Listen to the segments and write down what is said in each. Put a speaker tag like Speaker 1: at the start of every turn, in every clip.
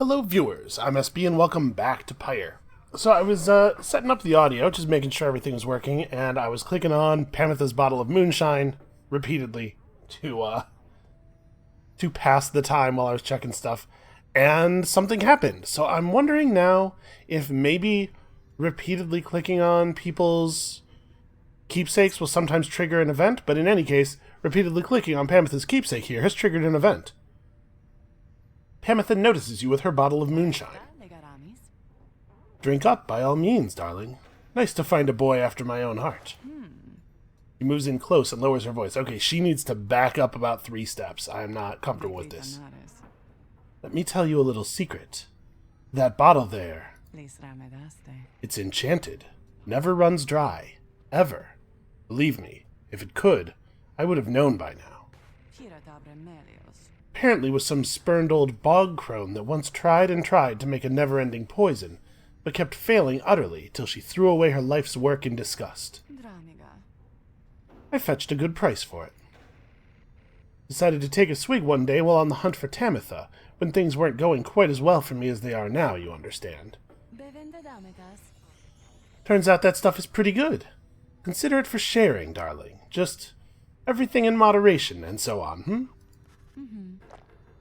Speaker 1: Hello viewers, I'm SB and welcome back to Pyre. So I was setting up the audio, just making sure everything was working, and I was clicking on Pamitha's bottle of moonshine repeatedly to pass the time while I was checking stuff, and something happened. So I'm wondering now if maybe repeatedly clicking on people's keepsakes will sometimes trigger an event, but in any case, repeatedly clicking on Pamitha's keepsake here has triggered an event. Pamitha notices you with her bottle of moonshine. Drink up, by all means, darling. Nice to find a boy after my own heart. She moves in close and lowers her voice. Okay, she needs to back up about 3 steps. I am not comfortable with this. Let me tell you a little secret. That bottle there, it's enchanted. Never runs dry. Ever. Believe me, if it could, I would have known by now. Apparently was some spurned old bog crone that once tried and tried to make a never-ending poison, but kept failing utterly till she threw away her life's work in disgust. I fetched a good price for it. Decided to take a swig one day while on the hunt for Tamitha, when things weren't going quite as well for me as they are now, you understand. Turns out that stuff is pretty good. Consider it for sharing, darling. Just everything in moderation and so on,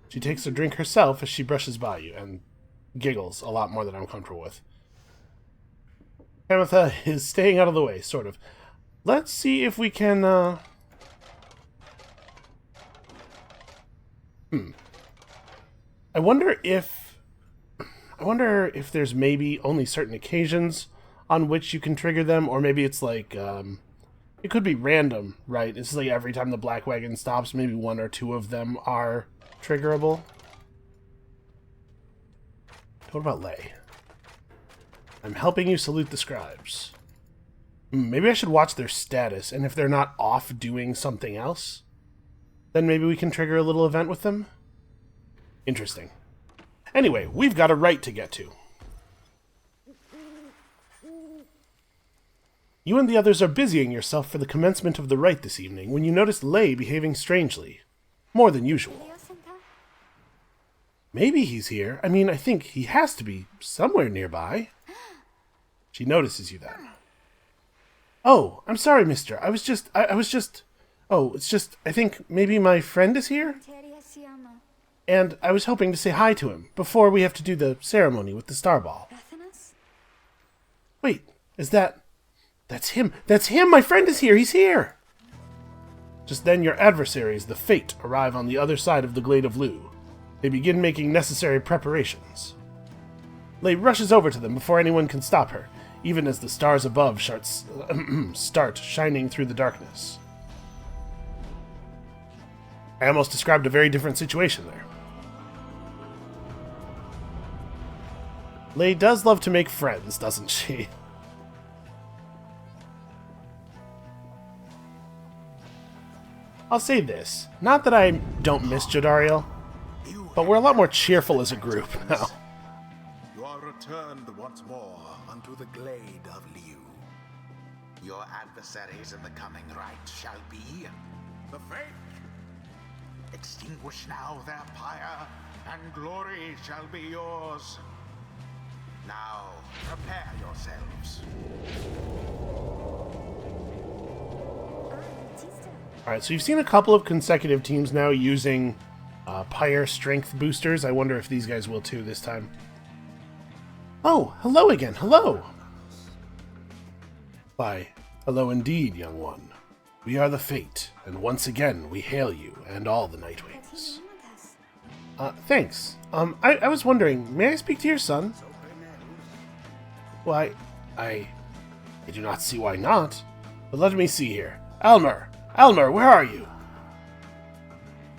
Speaker 1: She takes a drink herself as she brushes by you, and giggles a lot more than I'm comfortable with. Tamitha is staying out of the way, sort of. Let's see if we can, I wonder if there's maybe only certain occasions on which you can trigger them, or maybe it's like, it could be random, right? It's like every time the black wagon stops, maybe 1 or 2 of them are triggerable. What about Lay? I'm helping you salute the scribes. Maybe I should watch their status, and if they're not off doing something else, then maybe we can trigger a little event with them? Interesting. Anyway, we've got a rite to get to. You and the others are busying yourself for the commencement of the rite this evening when you notice Lay behaving strangely. More than usual. Maybe he's here. I mean, I think he has to be somewhere nearby. She notices you then. Oh, I'm sorry, mister. I was just... Oh, it's just... I think maybe my friend is here? And I was hoping to say hi to him before we have to do the ceremony with the star ball. Wait, is that... That's him! That's him! My friend is here! He's here! Just then your adversaries, the Fate, arrive on the other side of the Glade of Lu. They begin making necessary preparations. Lay rushes over to them before anyone can stop her, even as the stars above start shining through the darkness. I almost described a very different situation there. Lay does love to make friends, doesn't she? I'll say this, not that I don't miss Jadariel, but we're a lot more cheerful as a group now.
Speaker 2: You are returned once more unto the Glade of Liu. Your adversaries in the coming rite shall be the Fate. Extinguish now their pyre, and glory shall be yours. Now, prepare yourselves.
Speaker 1: Alright, so you've seen a couple of consecutive teams now using Pyre strength boosters. I wonder if these guys will too this time. Oh, hello again, hello! Why, hello indeed, young one. We are the Fate, and once again we hail you and all the Nightwings. Thanks. I was wondering, may I speak to your son? Why, I do not see why not, but let me see here. Elmer, where are you?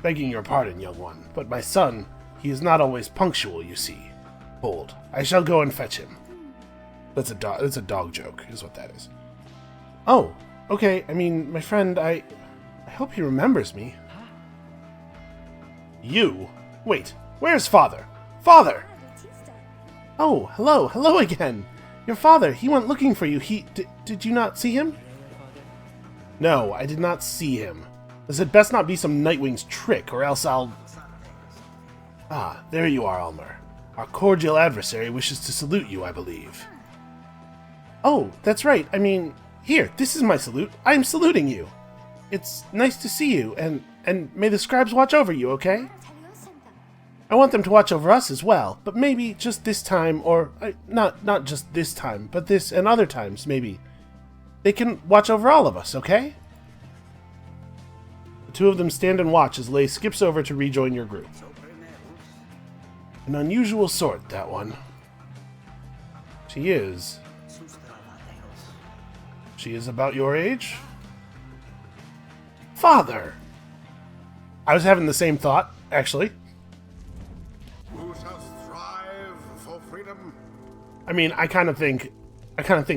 Speaker 1: Begging your pardon, young one, but my son, he is not always punctual, you see. Hold, I shall go and fetch him. That's a dog joke, is what that is. Oh, okay, I mean, my friend, I hope he remembers me. You? Wait, where's Father? Father! Oh, hello again. Your father, he went looking for you. Did you not see him? No, I did not see him. This had best not be some Nightwing's trick, or else I'll... Ah, there you are, Elmer. Our cordial adversary wishes to salute you, I believe. Oh, that's right. I mean, here, this is my salute. I am saluting you. It's nice to see you, and may the scribes watch over you, okay? I want them to watch over us as well, but maybe just this time, or not just this time, but this and other times, maybe. They can watch over all of us, okay? The two of them stand and watch as Lei skips over to rejoin your group. An unusual sort, that one. She is. She is about your age? Father! I was having the same thought, actually.
Speaker 2: Who shall strive for freedom?
Speaker 1: I mean, I kind of think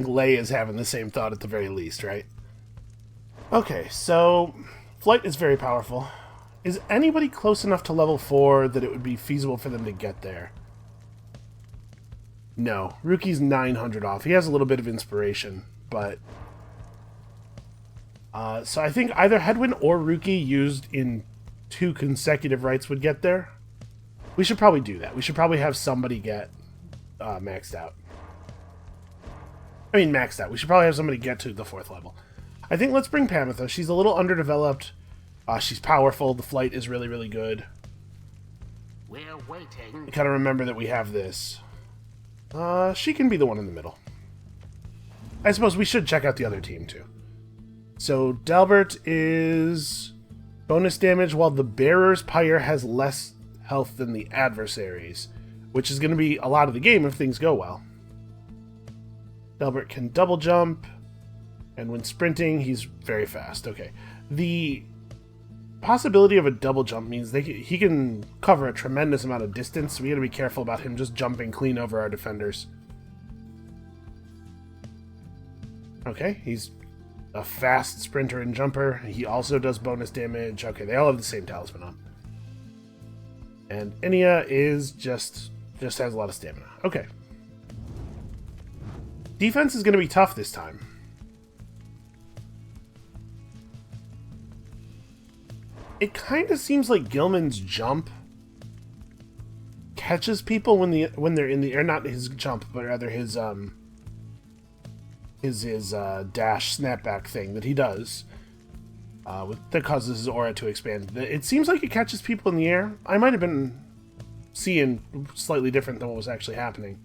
Speaker 1: Lei is having the same thought at the very least, right? Okay, so flight is very powerful. Is anybody close enough to level 4 that it would be feasible for them to get there? No. Ruki's 900 off. He has a little bit of inspiration, but... so I think either Hedwyn or Ruki used in 2 consecutive rights would get there. We should probably do that. We should probably have somebody get maxed out. I mean, maxed out. We should probably have somebody get to the 4th level. I think let's bring Pamitha. She's a little underdeveloped. She's powerful. The flight is really, really good.
Speaker 3: We're waiting.
Speaker 1: I kind of remember that we have this. She can be the one in the middle. I suppose we should check out the other team, too. So, Dalbert is bonus damage, while the Bearer's Pyre has less health than the adversaries, which is going to be a lot of the game if things go well. Dalbert can double jump, and when sprinting, he's very fast. Okay. The possibility of a double jump means he can cover a tremendous amount of distance, so we got to be careful about him just jumping clean over our defenders. Okay, he's a fast sprinter and jumper. He also does bonus damage. Okay, they all have the same talisman on. And Enya is just has a lot of stamina. Okay. Defense is going to be tough this time. It kind of seems like Gilman's jump catches people when they're in the air. Not his jump, but rather his dash snapback thing that he does that causes his aura to expand. It seems like it catches people in the air. I might have been seeing slightly different than what was actually happening.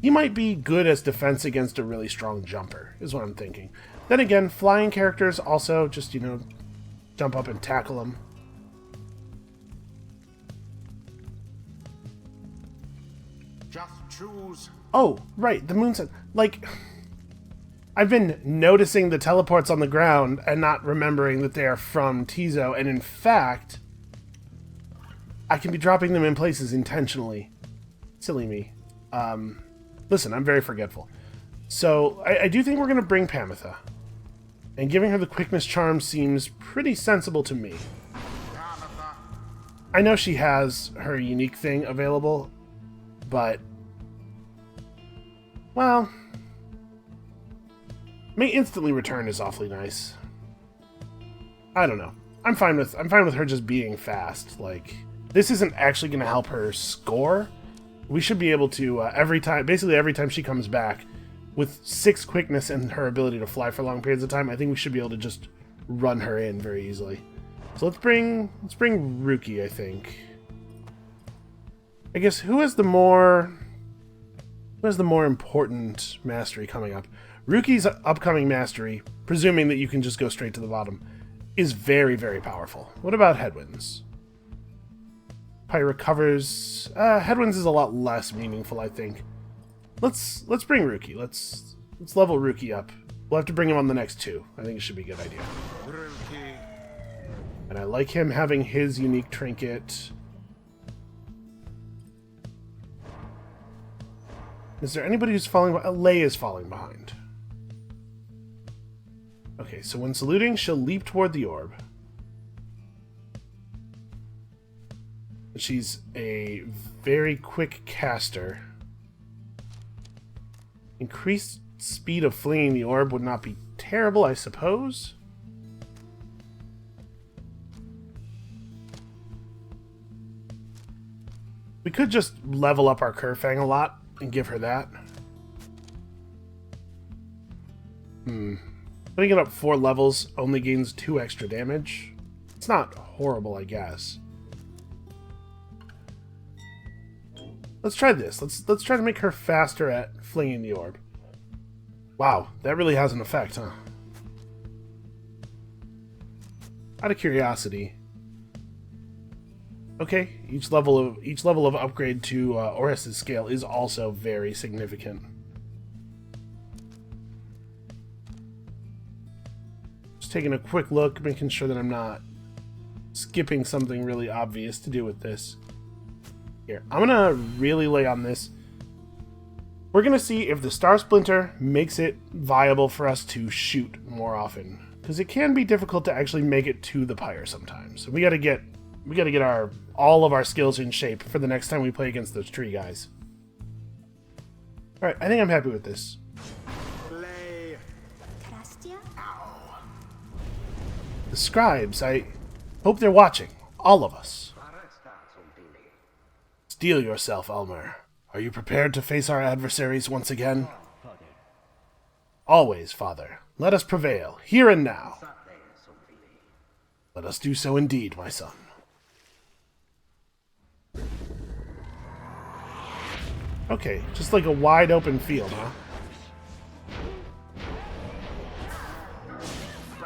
Speaker 1: He might be good as defense against a really strong jumper, is what I'm thinking. Then again, flying characters also just, you know, jump up and tackle them.
Speaker 2: Just choose.
Speaker 1: Oh, right, the moonset. Like, I've been noticing the teleports on the ground and not remembering that they are from Tizo, and in fact, I can be dropping them in places intentionally. Silly me. Listen, I'm very forgetful. So, I do think we're going to bring Pamitha. And giving her the quickness charm seems pretty sensible to me. I know she has her unique thing available, but... well... may instantly return is awfully nice. I don't know. I'm fine with her just being fast. Like, this isn't actually going to help her score. We should be able to, basically every time she comes back, with 6 quickness and her ability to fly for long periods of time, I think we should be able to just run her in very easily. So let's bring Ruki, I think. I guess who has the more important mastery coming up? Ruki's upcoming mastery, presuming that you can just go straight to the bottom, is very, very powerful. What about Hedwyn's? Pyre recovers. Hedwyn's is a lot less meaningful, I think. Let's bring Ruki. Let's level Ruki up. We'll have to bring him on the next 2. I think it should be a good idea.
Speaker 2: Ruki.
Speaker 1: And I like him having his unique trinket. Is there anybody who's falling behind? Lei is falling behind. Okay, so when saluting, she'll leap toward the orb. She's a very quick caster. Increased speed of flinging the orb would not be terrible, I suppose. We could just level up our Kerfang a lot and give her that. Putting it up 4 levels only gains 2 extra damage. It's not horrible, I guess. Let's try this. Let's try to make her faster at flinging the orb. Wow, that really has an effect, huh? Out of curiosity. Okay, each level of upgrade to Oris's scale is also very significant. Just taking a quick look, making sure that I'm not skipping something really obvious to do with this. Here, I'm gonna really lay on this. We're gonna see if the Star Splinter makes it viable for us to shoot more often, because it can be difficult to actually make it to the Pyre sometimes. So we gotta get all of our skills in shape for the next time we play against those tree guys. All right, I think I'm happy with this. The scribes, I hope they're watching, all of us. Steel yourself, Ulmer. Are you prepared to face our adversaries once again? Always, Father. Let us prevail, here and now. Let us do so indeed, my son. Okay, just like a wide open field, huh?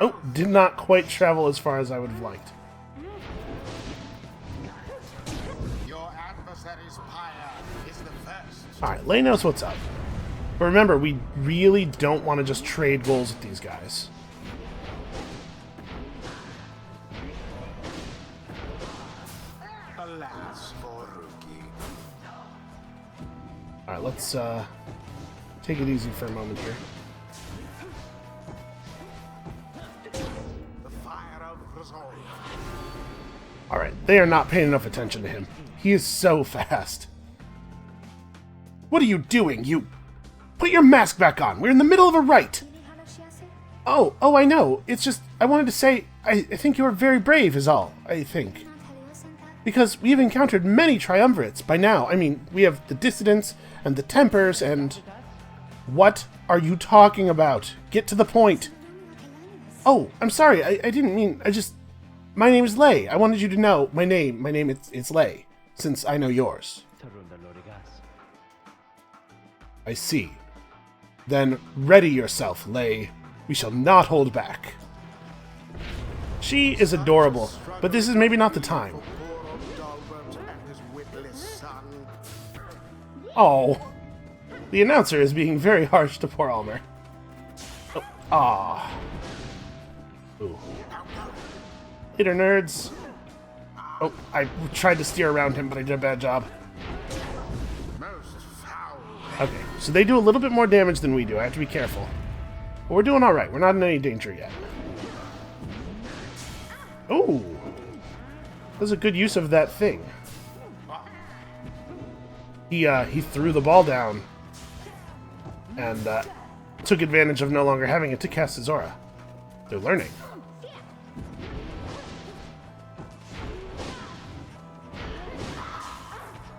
Speaker 1: Oh, did not quite travel as far as I would have liked. Alright, Lei knows what's up. But remember, we really don't want to just trade goals with these guys. Alright, let's take it easy for a moment here. Alright, they are not paying enough attention to him. He is so fast. What are you doing? You... Put your mask back on! We're in the middle of a rite! Oh, I know. It's just, I wanted to say, I think you're very brave is all, I think. Because we've encountered many triumvirates by now. I mean, we have the dissidents and the tempers and... What are you talking about? Get to the point. Oh, I'm sorry. I didn't mean... My name is Lei. I wanted you to know my name. It's Lei, since I know yours. I see. Then ready yourself, Lei. We shall not hold back. She is adorable, but this is maybe not the time. Oh. The announcer is being very harsh to poor Ulmer. Ah. Ooh. Later, nerds. Oh, I tried to steer around him, but I did a bad job. Okay, so they do a little bit more damage than we do. I have to be careful. But we're doing alright. We're not in any danger yet. Oh! That was a good use of that thing. He threw the ball down and took advantage of no longer having it to cast his aura. They're learning.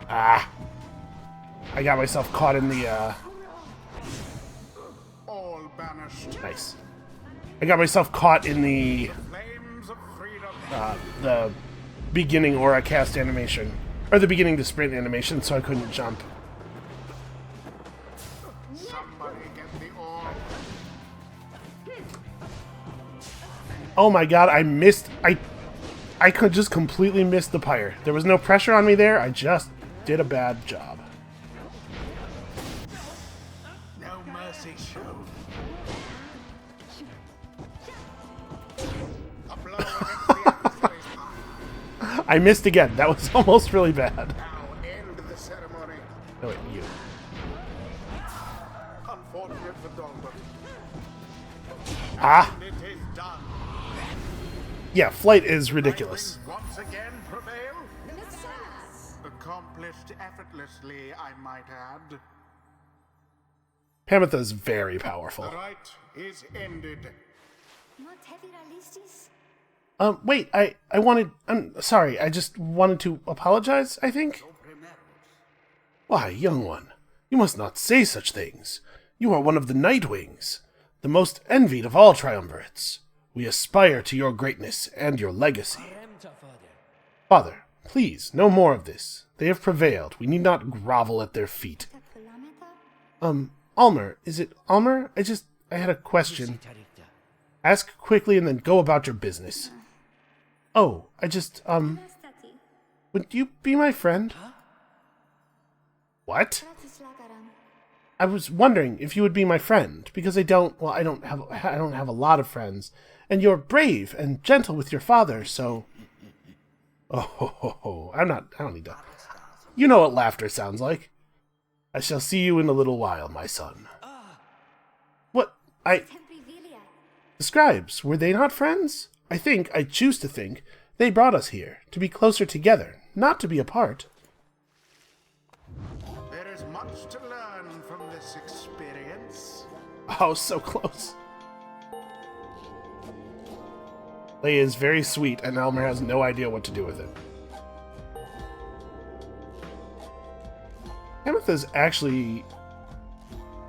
Speaker 1: Ah! I got myself caught in the, Nice. I got myself caught in the beginning aura cast animation. Or the beginning to sprint animation, so I couldn't jump. Oh my god, I missed... I could just completely miss the Pyre. There was no pressure on me there, I just did a bad job.
Speaker 2: No mercy shown. A blow against the adversary's power.
Speaker 1: I missed again. That was almost really bad.
Speaker 2: Now end the ceremony.
Speaker 1: No, wait, you.
Speaker 2: Unfortunate for Dalton.
Speaker 1: Ah!
Speaker 2: It is done.
Speaker 1: Yeah, flight is ridiculous.
Speaker 2: Once again prevail. Accomplished effortlessly, I might add.
Speaker 1: Pamitha's very powerful.
Speaker 2: The rite is ended.
Speaker 1: Wait, I'm sorry, I just wanted to apologize, I think? Why, young one, you must not say such things. You are one of the Nightwings, the most envied of all triumvirates. We aspire to your greatness and your legacy. Father, please, no more of this. They have prevailed. We need not grovel at their feet. Almer, is it Almer? I had a question. Ask quickly and then go about your business. Oh, would you be my friend? What? I was wondering if you would be my friend, because I don't have a lot of friends, and you're brave and gentle with your father, so... Oh, I don't need to... You know what laughter sounds like. I shall see you in a little while, my son. What? The scribes, were they not friends? I choose to think, they brought us here, to be closer together, not to be apart.
Speaker 2: There is much to learn from this experience.
Speaker 1: Oh, so close. Leia is very sweet, and Elmer has no idea what to do with it. Ametha's actually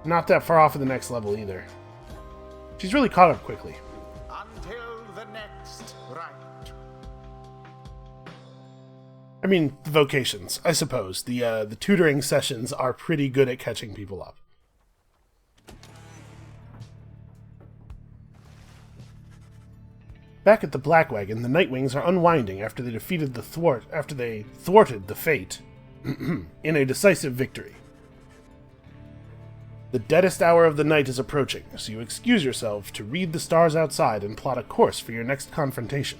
Speaker 1: not that far off of the next level either. She's really caught up quickly.
Speaker 2: Until the next rite.
Speaker 1: I mean, the vocations, I suppose. The tutoring sessions are pretty good at catching people up. Back at the Black Wagon, the Nightwings are unwinding after they thwarted the Fate in a decisive victory. The deadest hour of the night is approaching, so you excuse yourself to read the stars outside and plot a course for your next confrontation.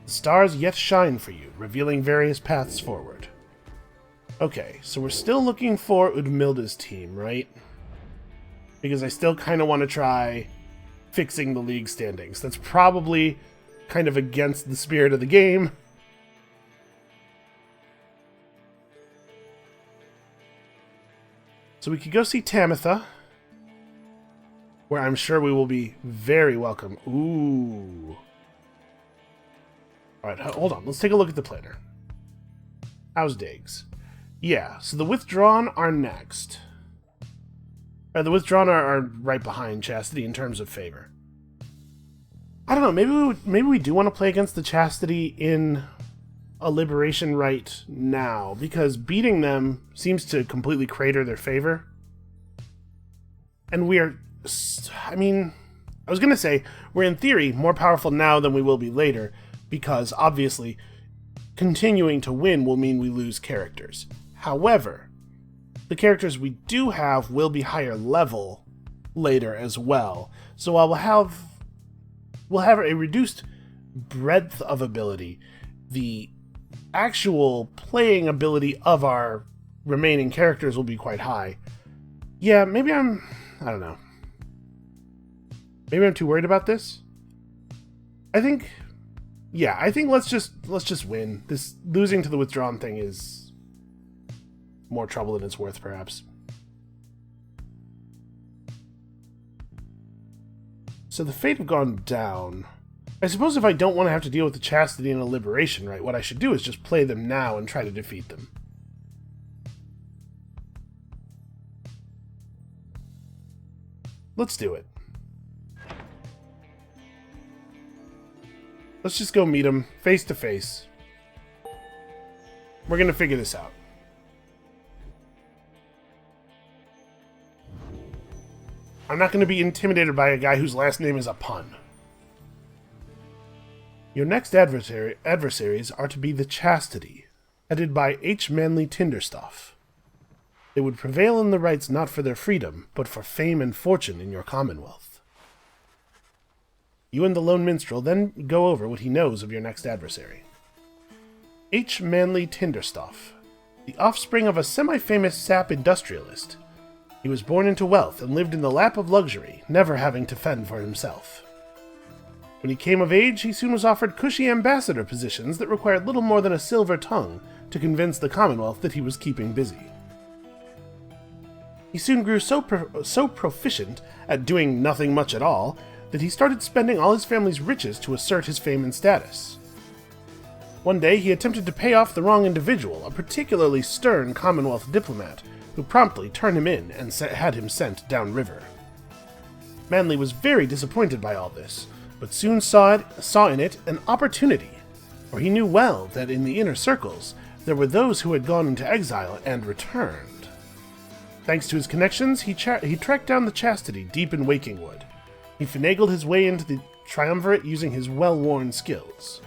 Speaker 1: The stars yet shine for you, revealing various paths forward. Okay, so we're still looking for Udmilda's team, right? Because I still kind of want to try fixing the league standings. That's probably kind of against the spirit of the game. So we could go see Tamitha, where I'm sure we will be very welcome. Ooh. Alright, hold on. Let's take a look at the planner. How's Diggs? Yeah, so the Withdrawn are next. The Withdrawn are right behind Chastity in terms of favor. I don't know, maybe we do want to play against the Chastity in a Liberation Rite now, because beating them seems to completely crater their favor. And I was going to say, we're in theory more powerful now than we will be later, because obviously continuing to win will mean we lose characters. However, the characters we do have will be higher level later as well, so while we'll have a reduced breadth of ability, the actual playing ability of our remaining characters will be quite high. Yeah, I don't know. Maybe I'm too worried about this. I think let's just win. This losing to the Withdrawn thing is more trouble than it's worth, perhaps. So the Fate have gone down. I suppose if I don't want to have to deal with the Chastity in a Liberation, right, what I should do is just play them now and try to defeat them. Let's do it. Let's just go meet them face to face. We're going to figure this out. I'm not going to be intimidated by a guy whose last name is a pun. Your next adversaries are to be the Chastity, headed by H. Manly Tinderstuff. They would prevail in the rights not for their freedom, but for fame and fortune in your commonwealth. You and the Lone Minstrel then go over what he knows of your next adversary. H. Manly Tinderstuff, the offspring of a semi-famous sap industrialist. He was born into wealth and lived in the lap of luxury, never having to fend for himself. When he came of age, he soon was offered cushy ambassador positions that required little more than a silver tongue to convince the Commonwealth that he was keeping busy. He soon grew so proficient at doing nothing much at all that he started spending all his family's riches to assert his fame and status. One day, he attempted to pay off the wrong individual, a particularly stern Commonwealth diplomat, who promptly turned him in and had him sent downriver. Manly was very disappointed by all this, but soon saw in it an opportunity, for he knew well that in the inner circles there were those who had gone into exile and returned. Thanks to his connections, he tracked down the Chastity deep in Wakingwood. He finagled his way into the triumvirate using his well-worn skills.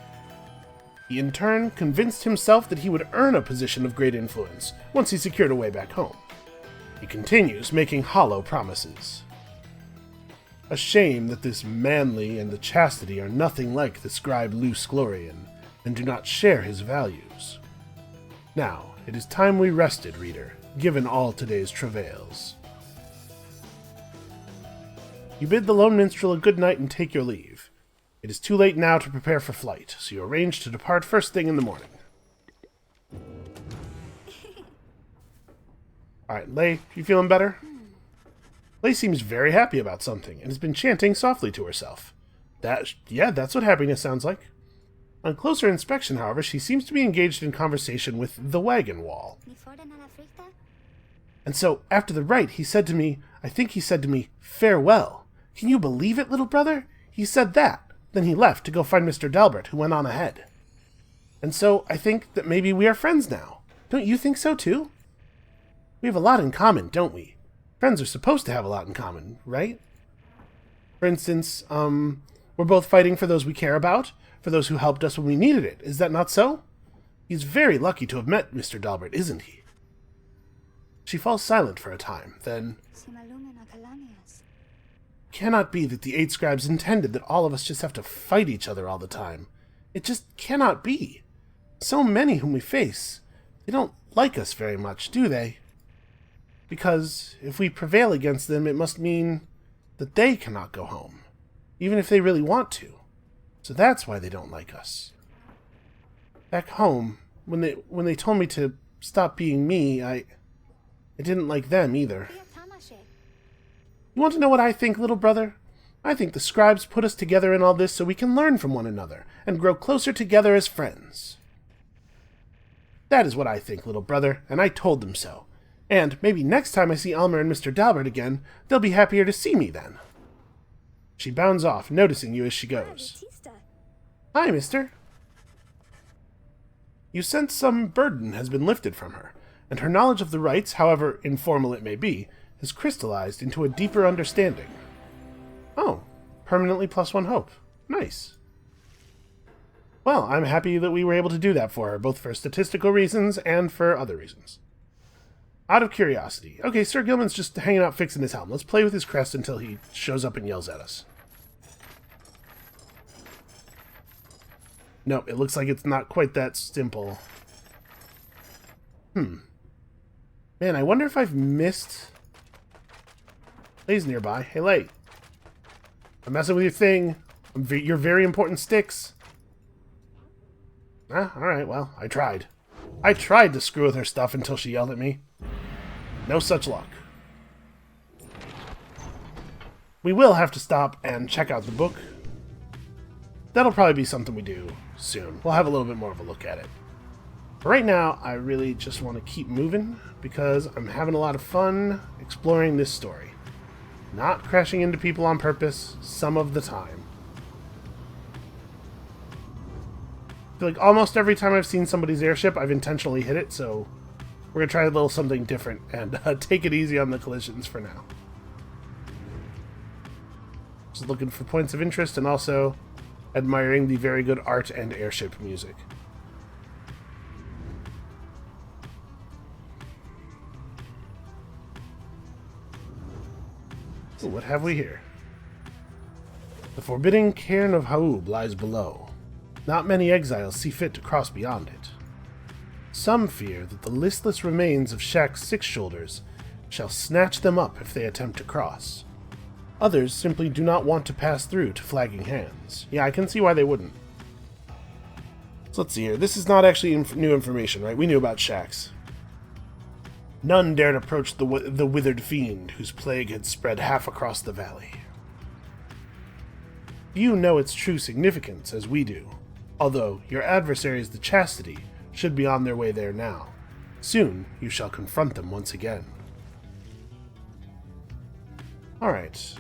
Speaker 1: He in turn convinced himself that he would earn a position of great influence once he secured a way back home. He continues making hollow promises. A shame that this Manly and the Chastity are nothing like the scribe Luce Glorian, and do not share his values. Now, it is time we rested, reader, given all today's travails. You bid the lone minstrel a good night and take your leave. It is too late now to prepare for flight, so you arrange to depart first thing in the morning. Alright, Lay, you feeling better? Lay seems very happy about something, and has been chanting softly to herself. That's what happiness sounds like. On closer inspection, however, she seems to be engaged in conversation with the wagon wall. And so, after the rite, I think he said to me, farewell. Can you believe it, little brother? He said that. Then he left to go find Mr. Dalbert, who went on ahead. And so, I think that maybe we are friends now. Don't you think so, too? We have a lot in common, don't we? Friends are supposed to have a lot in common, right? For instance, we're both fighting for those we care about, for those who helped us when we needed it. Is that not so? He's very lucky to have met Mr. Dalbert, isn't he? She falls silent for a time, then... Cannot be that the 8 scribes intended that all of us just have to fight each other all the time. It just cannot be. So many whom we face, they don't like us very much, do they? Because if we prevail against them, it must mean that they cannot go home, even if they really want to. So that's why they don't like us. Back home, when they told me to stop being me, I didn't like them either. You want to know what I think, little brother? I think the scribes put us together in all this so we can learn from one another and grow closer together as friends. That is what I think, little brother, and I told them so. And maybe next time I see Elmer and Mr. Dalbert again, they'll be happier to see me then. She bounds off, noticing you as she goes. Hi, mister. You sense some burden has been lifted from her, and her knowledge of the rites, however informal it may be, has crystallized into a deeper understanding. Oh, permanently +1 hope. Nice. Well, I'm happy that we were able to do that for her, both for statistical reasons and for other reasons. Out of curiosity. Okay, Sir Gilman's just hanging out fixing his helm. Let's play with his crest until he shows up and yells at us. Nope, it looks like it's not quite that simple. Man, I wonder if I've missed... Lay's nearby. Hey, Lay. I'm messing with your thing. Your very important sticks. Alright, well, I tried. I tried to screw with her stuff until she yelled at me. No such luck. We will have to stop and check out the book. That'll probably be something we do soon. We'll have a little bit more of a look at it. But right now, I really just want to keep moving because I'm having a lot of fun exploring this story. Not crashing into people on purpose some of the time. I feel like almost every time I've seen somebody's airship, I've intentionally hit it, so we're going to try a little something different and take it easy on the collisions for now. Just looking for points of interest and also admiring the very good art and airship music. Ooh, what have we here? The forbidding cairn of Haub lies below. Not many exiles see fit to cross beyond it. Some fear that the listless remains of Shaq's 6 shoulders shall snatch them up if they attempt to cross. Others simply do not want to pass through to flagging hands. Yeah, I can see why they wouldn't. So let's see here. This is not actually new information, right? We knew about Shaq's. None dared approach the withered fiend whose plague had spread half across the valley. Few know its true significance as we do, Although your adversaries, the Chastity, should be on their way there now. Soon you shall confront them once again. Alright.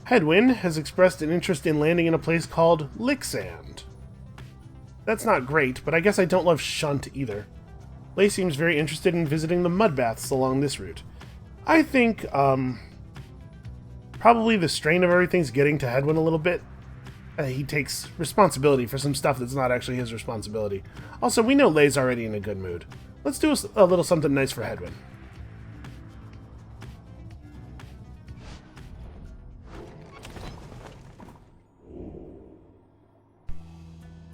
Speaker 1: Headwind has expressed an interest in landing in a place called Licksand. That's not great, but I guess I don't love Shunt either. Lay seems very interested in visiting the mud baths along this route. I think, probably the strain of everything's getting to Headwind a little bit. He takes responsibility for some stuff that's not actually his responsibility. Also, we know Lay's already in a good mood. Let's do a little something nice for Headwind.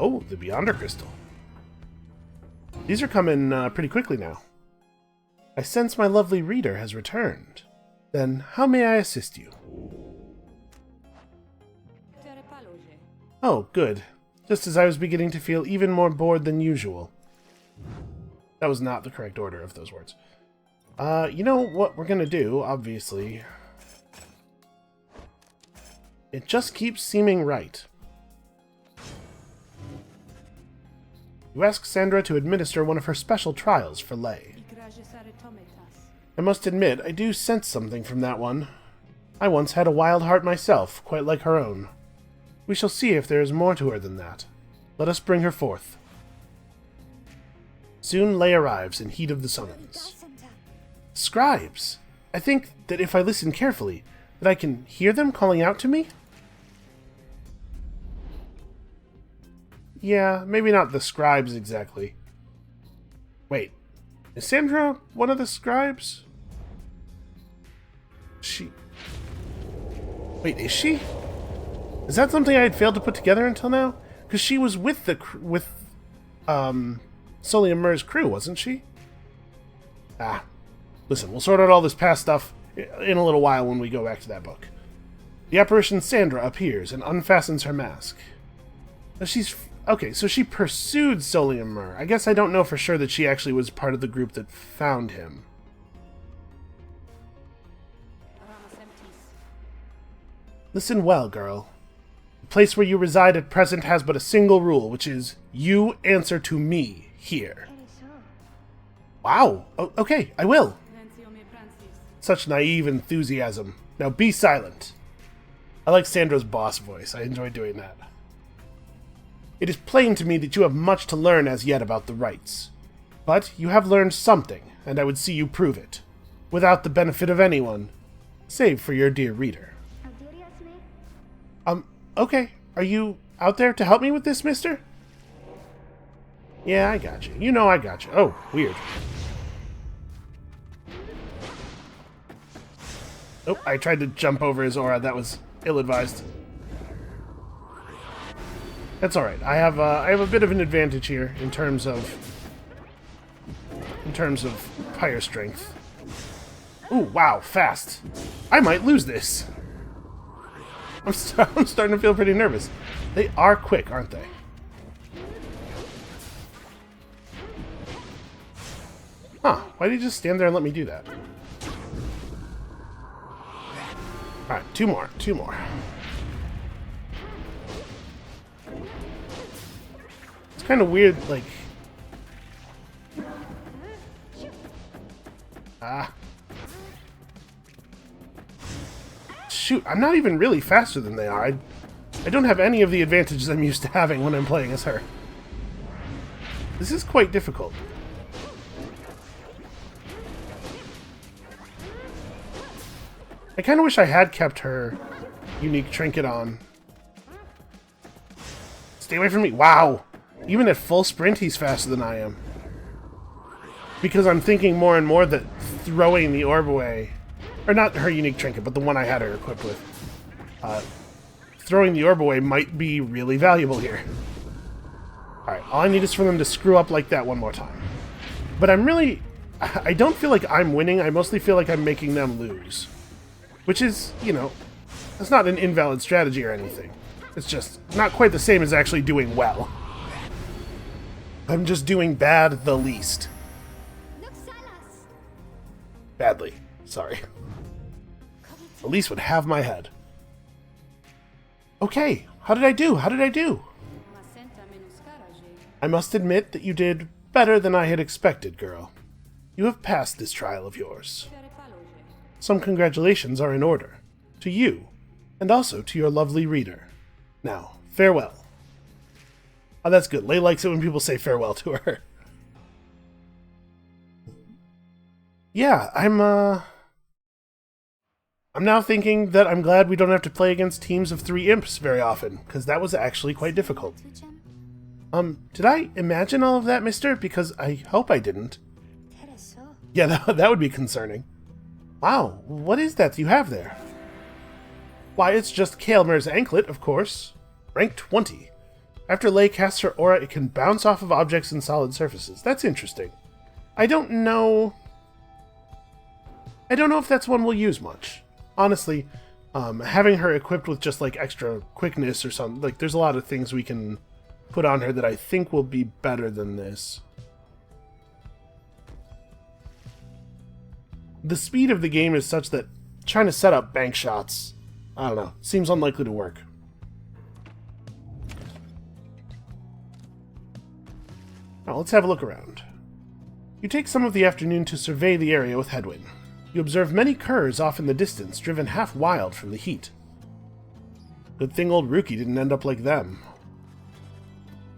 Speaker 1: Oh, the Beyonder Crystal. These are coming pretty quickly now. I sense my lovely reader has returned. Then, how may I assist you? Oh, good. Just as I was beginning to feel even more bored than usual. That was not the correct order of those words. You know what we're gonna do, obviously. It just keeps seeming right. You ask Sandra to administer one of her special trials for Lay. I must admit, I do sense something from that one. I once had a wild heart myself, quite like her own. We shall see if there is more to her than that. Let us bring her forth. Soon Lay arrives in heat of the summons. Scribes! I think that if I listen carefully, that I can hear them calling out to me? Yeah, maybe not the scribes exactly. Wait, is Sandra one of the scribes? Wait, is she? Is that something I had failed to put together until now? Because she was with Sully and Murr's crew, wasn't she? Ah, listen, we'll sort out all this past stuff in a little while when we go back to that book. The apparition Sandra appears and unfastens her mask. Okay, so she pursued Sully and Murr. I guess I don't know for sure that she actually was part of the group that found him. Listen well, girl. The place where you reside at present has but a single rule, which is, you answer to me here. Wow, okay, I will. Such naive enthusiasm. Now be silent. I like Sandra's boss voice. I enjoy doing that. It is plain to me that you have much to learn as yet about the rites. But you have learned something, and I would see you prove it. Without the benefit of anyone, save for your dear reader. Okay. Are you out there to help me with this, mister? Yeah, I got you. You know I got you. Oh, weird. Oh, I tried to jump over his aura. That was ill-advised. That's alright. I have a bit of an advantage here in terms of Pyre strength. Ooh, wow, fast. I might lose this. I'm starting to feel pretty nervous. They are quick, aren't they? Huh, why did he just stand there and let me do that? Alright, two more. It's kind of weird, like... Shoot, I'm not even really faster than they are. I don't have any of the advantages I'm used to having when I'm playing as her. This is quite difficult. I kind of wish I had kept her unique trinket on. Stay away from me. Wow. Even at full sprint, he's faster than I am. Because I'm thinking more and more that throwing the orb away... Or not her unique trinket, but the one I had her equipped with. Throwing the orb away might be really valuable here. Alright, all I need is for them to screw up like that one more time. But I don't feel like I'm winning, I mostly feel like I'm making them lose. Which is, you know, that's not an invalid strategy or anything. It's just not quite the same as actually doing well. I'm just doing bad the least. Badly. Sorry. Elise would have my head. Okay, how did I do? I must admit that you did better than I had expected, girl. You have passed this trial of yours. Some congratulations are in order. To you, and also to your lovely reader. Now, farewell. Oh, that's good. Lay likes it when people say farewell to her. Yeah, I'm now thinking that I'm glad we don't have to play against teams of 3 imps very often, because that was actually quite difficult. Did I imagine all of that, mister? Because I hope I didn't. Yeah, that would be concerning. Wow, what is that you have there? Why, it's just Kaelmer's anklet, of course. Rank 20. After Lei casts her aura, it can bounce off of objects and solid surfaces. That's interesting. I don't know if that's one we'll use much. Honestly, having her equipped with just like extra quickness or something, like there's a lot of things we can put on her that I think will be better than this. The speed of the game is such that trying to set up bank shots, I don't know, seems unlikely to work. Now let's have a look around. You take some of the afternoon to survey the area with Hedwyn. You observe many curs off in the distance, driven half wild from the heat. Good thing old Rookie didn't end up like them.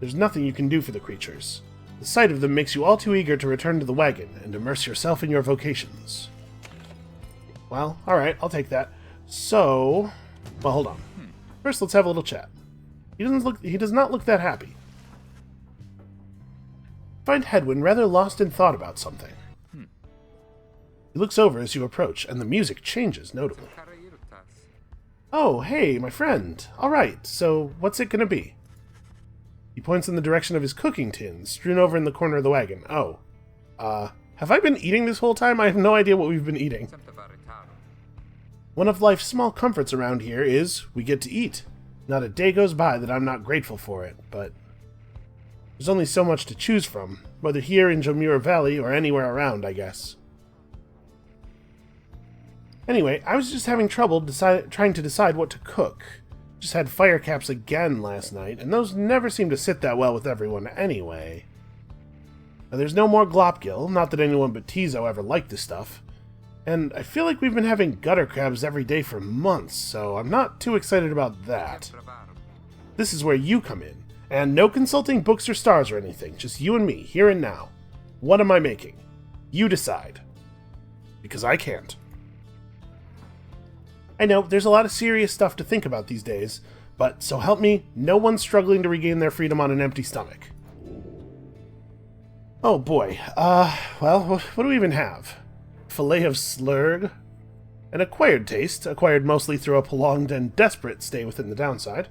Speaker 1: There's nothing you can do for the creatures. The sight of them makes you all too eager to return to the wagon and immerse yourself in your vocations. Well, alright, I'll take that. So... well, hold on. First, let's have a little chat. He does not look that happy. Find Hedwyn rather lost in thought about something. He looks over as you approach, and the music changes notably. Oh, hey, my friend. Alright, so what's it gonna be? He points in the direction of his cooking tins, strewn over in the corner of the wagon. Oh. Have I been eating this whole time? I have no idea what we've been eating. One of life's small comforts around here is we get to eat. Not a day goes by that I'm not grateful for it, but there's only so much to choose from, whether here in Jomura Valley or anywhere around, I guess. Anyway, I was just having trouble trying to decide what to cook. Just had fire caps again last night, and those never seem to sit that well with everyone anyway. Now, there's no more Glopgil, not that anyone but Tizo ever liked this stuff. And I feel like we've been having gutter crabs every day for months, so I'm not too excited about that. This is where you come in, and no consulting books or stars or anything, just you and me, here and now. What am I making? You decide. Because I can't. I know, there's a lot of serious stuff to think about these days, but so help me, no one's struggling to regain their freedom on an empty stomach. Oh boy, well, what do we even have? Fillet of slurg? An acquired taste, acquired mostly through a prolonged and desperate stay within the downside.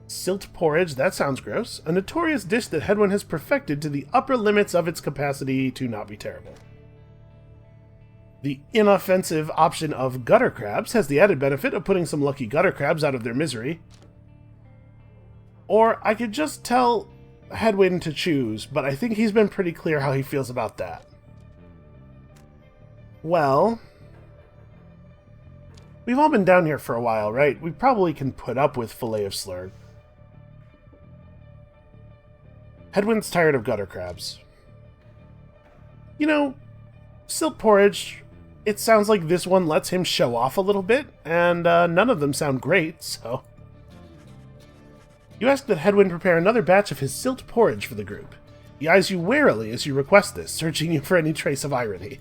Speaker 1: Silt porridge, that sounds gross. A notorious dish that Hedwyn has perfected to the upper limits of its capacity to not be terrible. The inoffensive option of gutter crabs has the added benefit of putting some lucky gutter crabs out of their misery. Or I could just tell Hedwyn to choose, but I think he's been pretty clear how he feels about that. Well, we've all been down here for a while, right? We probably can put up with fillet of slurg. Hedwyn's tired of gutter crabs. You know, silt porridge, it sounds like this one lets him show off a little bit, and none of them sound great, so... You ask that Hedwyn prepare another batch of his silt porridge for the group. He eyes you warily as you request this, searching you for any trace of irony.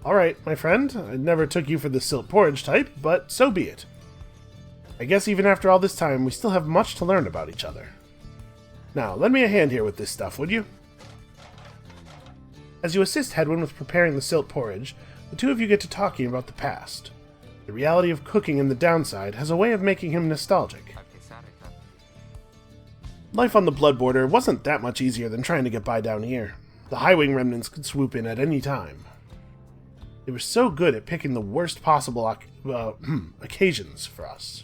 Speaker 1: Alright, my friend. I never took you for the silt porridge type, but so be it. I guess even after all this time, we still have much to learn about each other. Now, lend me a hand here with this stuff, would you? As you assist Hedwyn with preparing the silt porridge, the two of you get to talking about the past. The reality of cooking in the downside has a way of making him nostalgic. Life on the Blood Border wasn't that much easier than trying to get by down here. The Highwing remnants could swoop in at any time. They were so good at picking the worst possible occasions for us.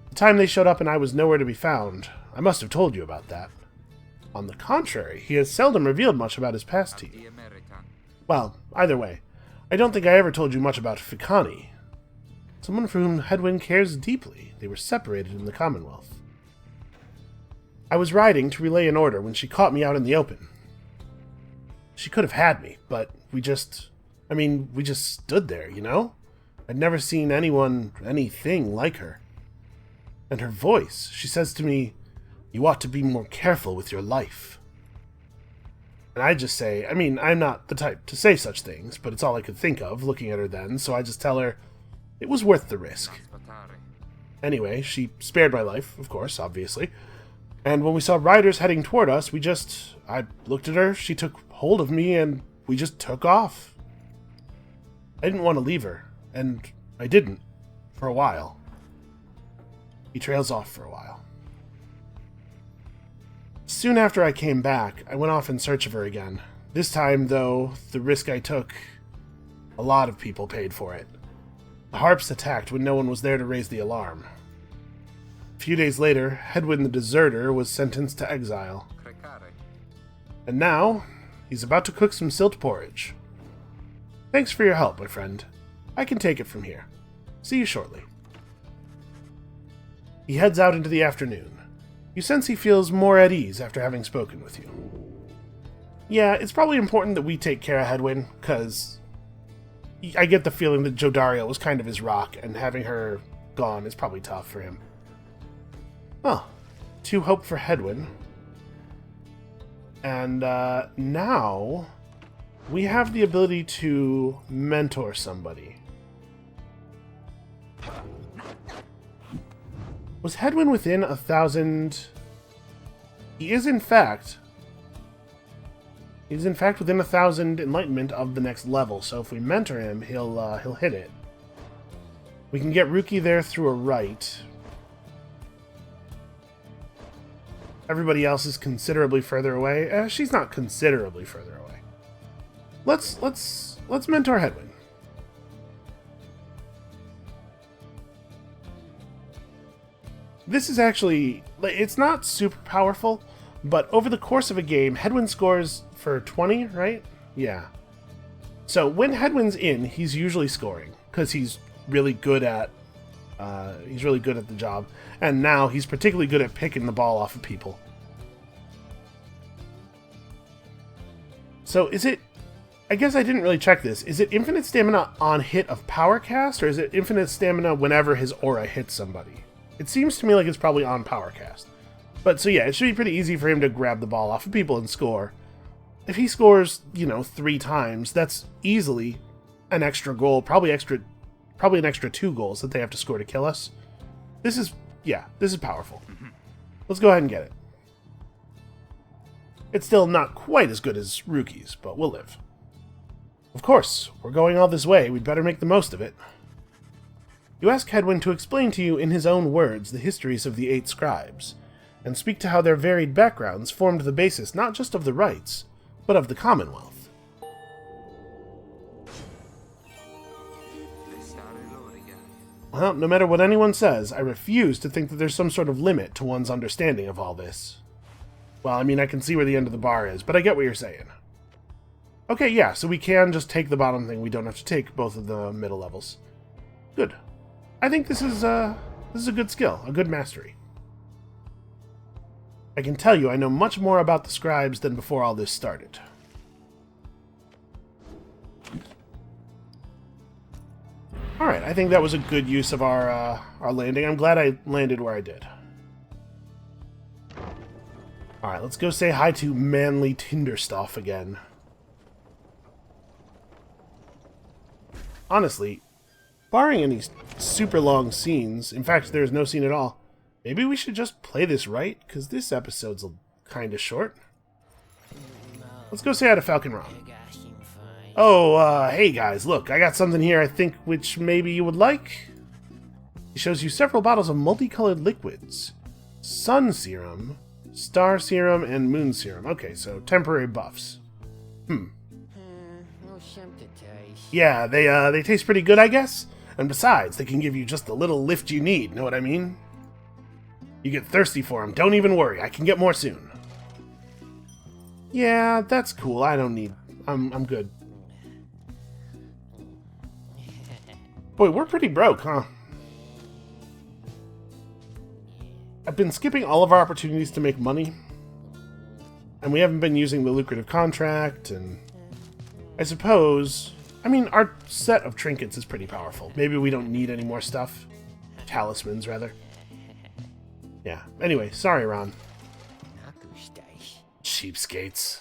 Speaker 1: The time they showed up and I was nowhere to be found, I must have told you about that. On the contrary, he has seldom revealed much about his past to you. Well, either way, I don't think I ever told you much about Fikani. Someone for whom Hedwyn cares deeply. They were separated in the Commonwealth. I was riding to relay an order when she caught me out in the open. She could have had me, but we just stood there, you know? I'd never seen anything like her. And her voice, she says to me, "You ought to be more careful with your life." And I just say, I'm not the type to say such things, but it's all I could think of looking at her then, so I just tell her it was worth the risk. Anyway, she spared my life, of course, obviously. And when we saw riders heading toward us, I looked at her, she took hold of me, and we just took off. I didn't want to leave her, and I didn't, for a while. He trails off for a while. Soon after I came back, I went off in search of her again. This time, though, the risk I took, a lot of people paid for it. The harps attacked when no one was there to raise the alarm. A few days later, Hedwyn the Deserter was sentenced to exile. And now, he's about to cook some silt porridge. Thanks for your help, my friend. I can take it from here. See you shortly. He heads out into the afternoon. You sense he feels more at ease after having spoken with you. Yeah, it's probably important that we take care of Hedwyn, because I get the feeling that Jodaria was kind of his rock, and having her gone is probably tough for him. Well, to hope for Hedwyn. And now we have the ability to mentor somebody. Was Hedwyn within 1,000? He is in fact. He's in fact within 1,000 enlightenment of the next level. So if we mentor him, he'll hit it. We can get Ruki there through a rite. Everybody else is considerably further away. She's not considerably further away. Let's mentor Hedwyn. This is actually, it's not super powerful, but over the course of a game, Hedwyn scores for 20, right? Yeah. So when Hedwyn's in, he's usually scoring because he's really good at the job, and now he's particularly good at picking the ball off of people. So is it? I guess I didn't really check this. Is it infinite stamina on hit of power cast, or is it infinite stamina whenever his aura hits somebody? It seems to me like it's probably on power cast. But so yeah, it should be pretty easy for him to grab the ball off of people and score. If he scores, 3 times, that's easily an extra goal, probably an extra 2 goals that they have to score to kill us. This is powerful. Let's go ahead and get it. It's still not quite as good as Ruki's, but we'll live. Of course, we're going all this way, we'd better make the most of it. You ask Hedwyn to explain to you in his own words the histories of the 8 scribes, and speak to how their varied backgrounds formed the basis not just of the rites, but of the Commonwealth. Well, no matter what anyone says, I refuse to think that there's some sort of limit to one's understanding of all this. Well, I can see where the end of the bar is, but I get what you're saying. Okay, yeah, so we can just take the bottom thing. We don't have to take both of the middle levels. Good. I think this is a good skill, a good mastery. I can tell you I know much more about the scribes than before all this started. Alright, I think that was a good use of our landing. I'm glad I landed where I did. Alright, let's go say hi to Manly Tinderstoff again. Honestly, barring any super long scenes, in fact, there's no scene at all, maybe we should just play this right, because this episode's kind of short. Let's go say hi to Falcon Rom. Oh, hey guys, look, I got something here I think which maybe you would like. It shows you several bottles of multicolored liquids. Sun Serum, Star Serum, and Moon Serum. Okay, so temporary buffs. Yeah, they taste pretty good, I guess. And besides, they can give you just the little lift you need, know what I mean? You get thirsty for them, don't even worry, I can get more soon. Yeah, that's cool, I don't need... I'm good. Boy, we're pretty broke, huh? I've been skipping all of our opportunities to make money. And we haven't been using the lucrative contract, and I suppose... I mean, our set of trinkets is pretty powerful. Maybe we don't need any more stuff. Talismans, rather. Yeah. Anyway, sorry, Ron. Cheapskates.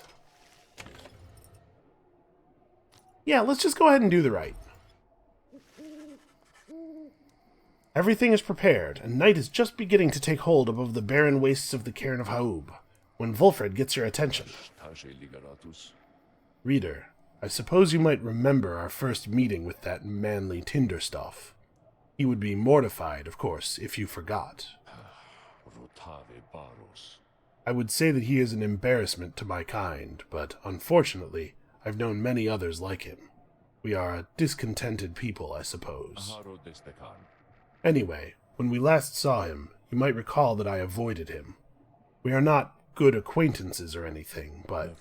Speaker 1: Yeah, let's just go ahead and do the right. Everything is prepared, and night is just beginning to take hold above the barren wastes of the Cairn of Haub, when Wulfred gets your attention. Reader, I suppose you might remember our first meeting with that manly Tinderstoff. He would be mortified, of course, if you forgot. I would say that he is an embarrassment to my kind, but unfortunately, I've known many others like him. We are a discontented people, I suppose. Anyway, when we last saw him, you might recall that I avoided him. We are not good acquaintances or anything, but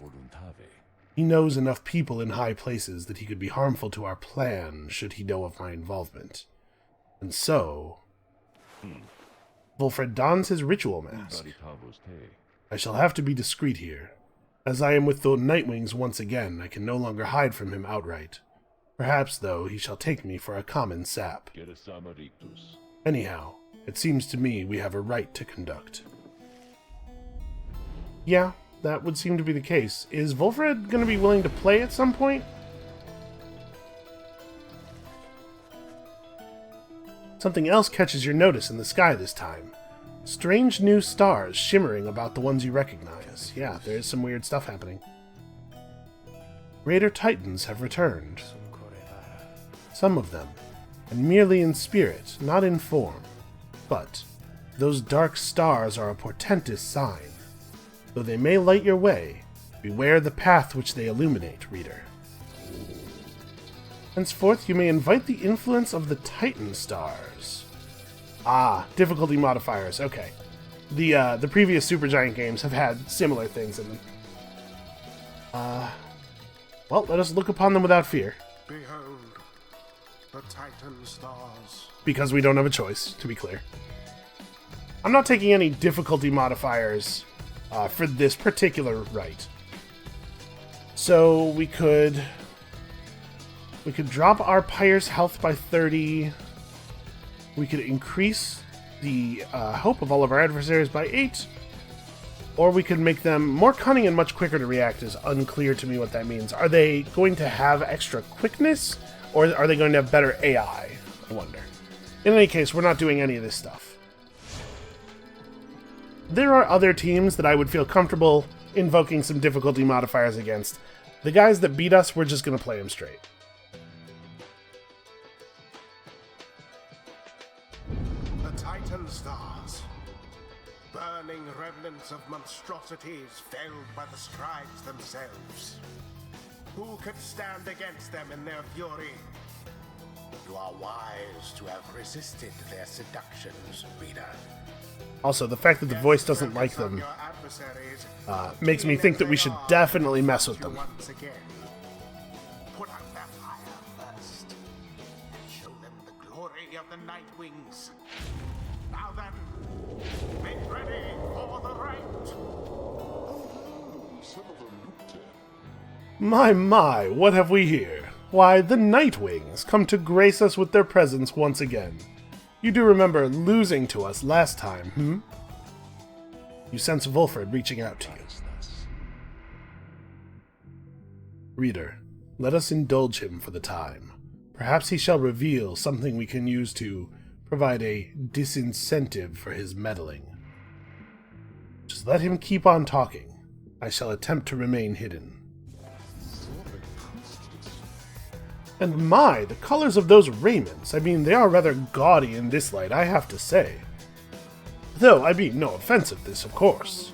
Speaker 1: he knows enough people in high places that he could be harmful to our plan should he know of my involvement. And so... Wulfred dons his ritual mask. I shall have to be discreet here. As I am with the Nightwings once again, I can no longer hide from him outright. Perhaps, though, he shall take me for a common sap. Anyhow, it seems to me we have a right to conduct. Yeah, that would seem to be the case. Is Wulfred going to be willing to play at some point? Something else catches your notice in the sky this time. Strange new stars shimmering about the ones you recognize. Yeah, there is some weird stuff happening. Raider Titans have returned. Some of them, and merely in spirit, not in form. But those dark stars are a portentous sign. Though they may light your way, beware the path which they illuminate, reader. Henceforth you may invite the influence of the Titan stars. Ah, difficulty modifiers, okay. The previous Supergiant games have had similar things in them. Well, let us look upon them without fear.
Speaker 2: Behold, the Titan stars.
Speaker 1: Because we don't have a choice, to be clear. I'm not taking any difficulty modifiers for this particular rite. So we could drop our Pyre's health by 30. We could increase the hope of all of our adversaries by 8. Or we could make them more cunning and much quicker to react. Is unclear to me what that means. Are they going to have extra quickness? Or are they going to have better AI? I wonder. In any case, we're not doing any of this stuff. There are other teams that I would feel comfortable invoking some difficulty modifiers against. The guys that beat us, we're just going to play them straight.
Speaker 2: The Titan stars. Burning remnants of monstrosities felled by the scribes themselves. Who could stand against them in their fury? You are wise to have resisted their seductions, reader.
Speaker 1: Also, the fact that the voice doesn't like them makes me think that we should definitely mess with them.
Speaker 2: Put out their fire first, and show them the glory of the Nightwings. Now then, make ready for the rite.
Speaker 1: My, what have we here? Why, the Nightwings come to grace us with their presence once again. You do remember losing to us last time, You sense Wulfred reaching out to you. Reader, let us indulge him for the time. Perhaps he shall reveal something we can use to provide a disincentive for his meddling. Just let him keep on talking. I shall attempt to remain hidden. And my, the colors of those raiments. I mean, they are rather gaudy in this light, I have to say. Though I mean no offense of this, of course.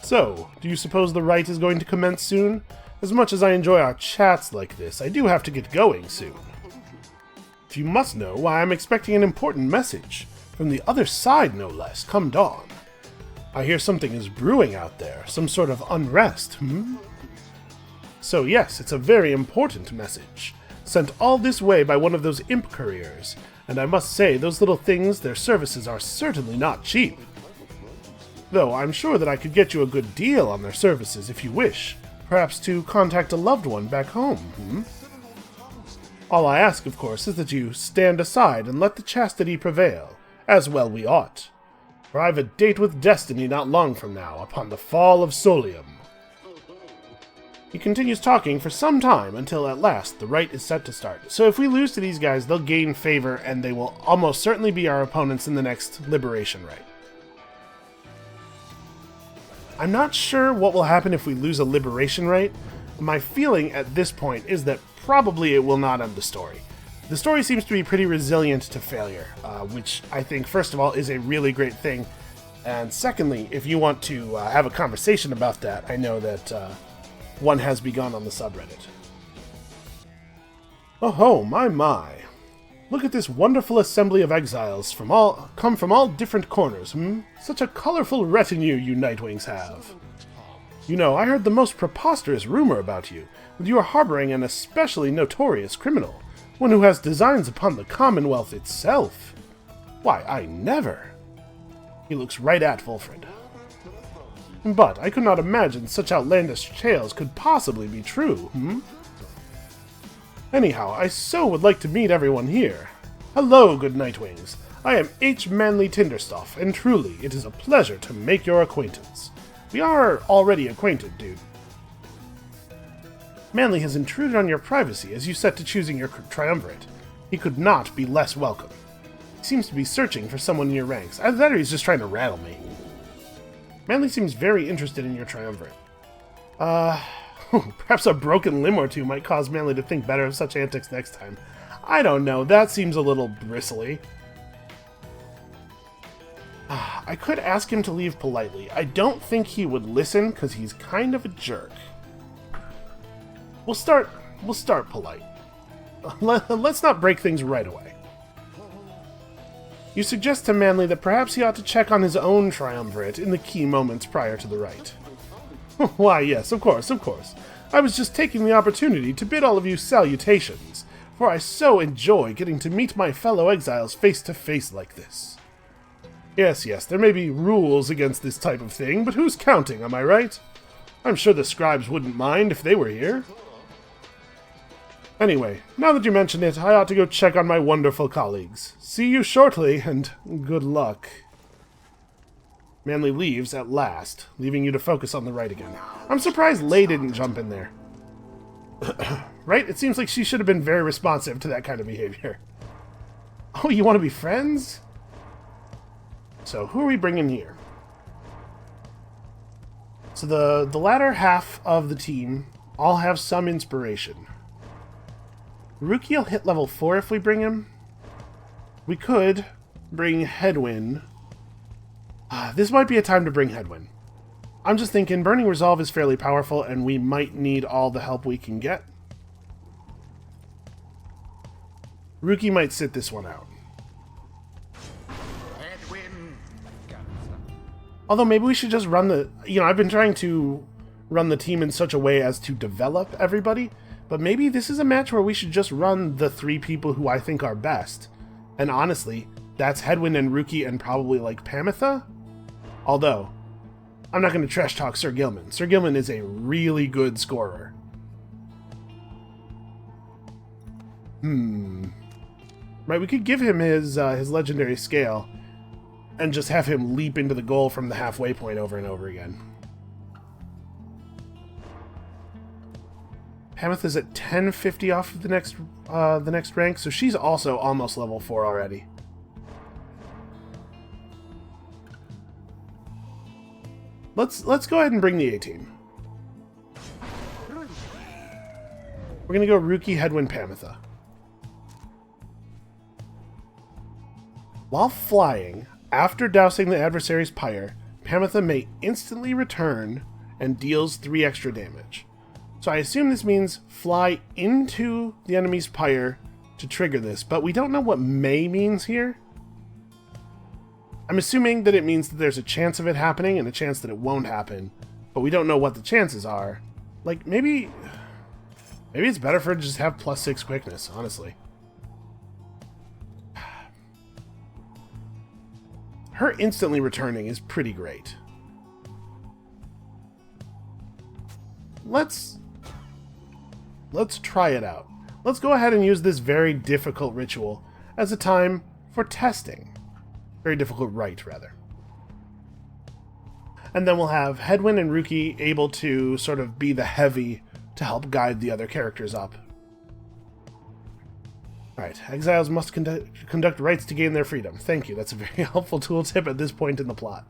Speaker 1: So, do you suppose the rite is going to commence soon? As much as I enjoy our chats like this, I do have to get going soon. If you must know, why I'm expecting an important message. From the other side, no less, come dawn. I hear something is brewing out there, some sort of unrest, So yes, it's a very important message, sent all this way by one of those imp couriers. And I must say, those little things, their services are certainly not cheap. Though I'm sure that I could get you a good deal on their services if you wish. Perhaps to contact a loved one back home, All I ask, of course, is that you stand aside and let the chastity prevail, as well we ought. For I've a date with destiny not long from now, upon the fall of Solium. He continues talking for some time until at last the rite is set to start. So if we lose to these guys, they'll gain favor and they will almost certainly be our opponents in the next liberation rite. I'm not sure what will happen if we lose a liberation rite. My feeling at this point is that probably it will not end the story. The story seems to be pretty resilient to failure, which I think, first of all, is a really great thing. And secondly, if you want to have a conversation about that, I know that one has begun on the subreddit. Oh ho, my. Look at this wonderful assembly of exiles come from all different corners, Such a colorful retinue you Nightwings have. You know, I heard the most preposterous rumor about you, that you are harboring an especially notorious criminal, one who has designs upon the Commonwealth itself. Why, I never. He looks right at Wulfred. But I could not imagine such outlandish tales could possibly be true, Anyhow, I so would like to meet everyone here. Hello, good Nightwings. I am H. Manly Tinderstoff, and truly, it is a pleasure to make your acquaintance. We are already acquainted, dude. Manly has intruded on your privacy as you set to choosing your triumvirate. He could not be less welcome. He seems to be searching for someone in your ranks. Either that or he's just trying to rattle me. Manly seems very interested in your triumvirate. Perhaps a broken limb or two might cause Manly to think better of such antics next time. I don't know, that seems a little bristly. I could ask him to leave politely. I don't think he would listen, because he's kind of a jerk. We'll start polite. Let's not break things right away. You suggest to Manly that perhaps he ought to check on his own triumvirate in the key moments prior to the rite. Why, yes, of course. I was just taking the opportunity to bid all of you salutations, for I so enjoy getting to meet my fellow exiles face to face like this. Yes, there may be rules against this type of thing, but who's counting, am I right? I'm sure the scribes wouldn't mind if they were here. Anyway, now that you mention it, I ought to go check on my wonderful colleagues. See you shortly, and good luck. Manly leaves at last, leaving you to focus on the rite again. I'm surprised Lay didn't jump in there. Right? It seems like she should have been very responsive to that kind of behavior. Oh, you want to be friends? So, who are we bringing here? So the latter half of the team all have some inspiration. Rookie will hit level 4 if we bring him. We could bring Hedwyn. This might be a time to bring Hedwyn. I'm just thinking Burning Resolve is fairly powerful, and we might need all the help we can get. Rookie might sit this one out.
Speaker 3: Edwin.
Speaker 1: Although maybe we should just run the... I've been trying to run the team in such a way as to develop everybody, but maybe this is a match where we should just run the 3 people who I think are best. And honestly, that's Hedwyn and Rookie and probably, Pamitha? Although, I'm not going to trash talk Sir Gilman. Sir Gilman is a really good scorer. Right, we could give him his legendary scale and just have him leap into the goal from the halfway point over and over again. Pamitha's at 1050 off of the next rank, so she's also almost level 4 already. Let's go ahead and bring the A-team. We're gonna go Rookie, Hedwyn, Pamitha. While flying, after dousing the adversary's Pyre, Pamitha may instantly return and deals 3 extra damage. So I assume this means fly into the enemy's Pyre to trigger this, but we don't know what may means here. I'm assuming that it means that there's a chance of it happening and a chance that it won't happen, but we don't know what the chances are. Maybe it's better for it to just have +6 quickness, honestly. her instantly returning is pretty great. Let's try it out. Let's go ahead and use this very difficult ritual as a time for testing. Very difficult rite, rather. And then we'll have Hedwyn and Ruki able to sort of be the heavy to help guide the other characters up. Alright, exiles must conduct rites to gain their freedom. Thank you, that's a very helpful tooltip at this point in the plot.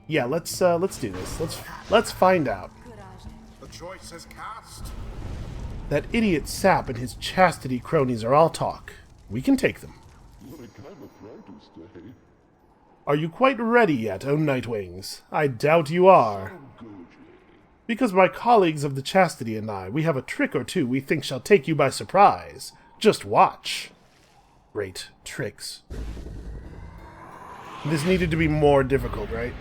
Speaker 1: Yeah, let's do this. Let's find out.
Speaker 2: The choice is cast.
Speaker 1: That idiot Sap and his chastity cronies are all talk. We can take them. Are you quite ready yet, O Nightwings? I doubt you are. Because my colleagues of the Chastity and I, we have a trick or two we think shall take you by surprise. Just watch. Great tricks. This needed to be more difficult, right?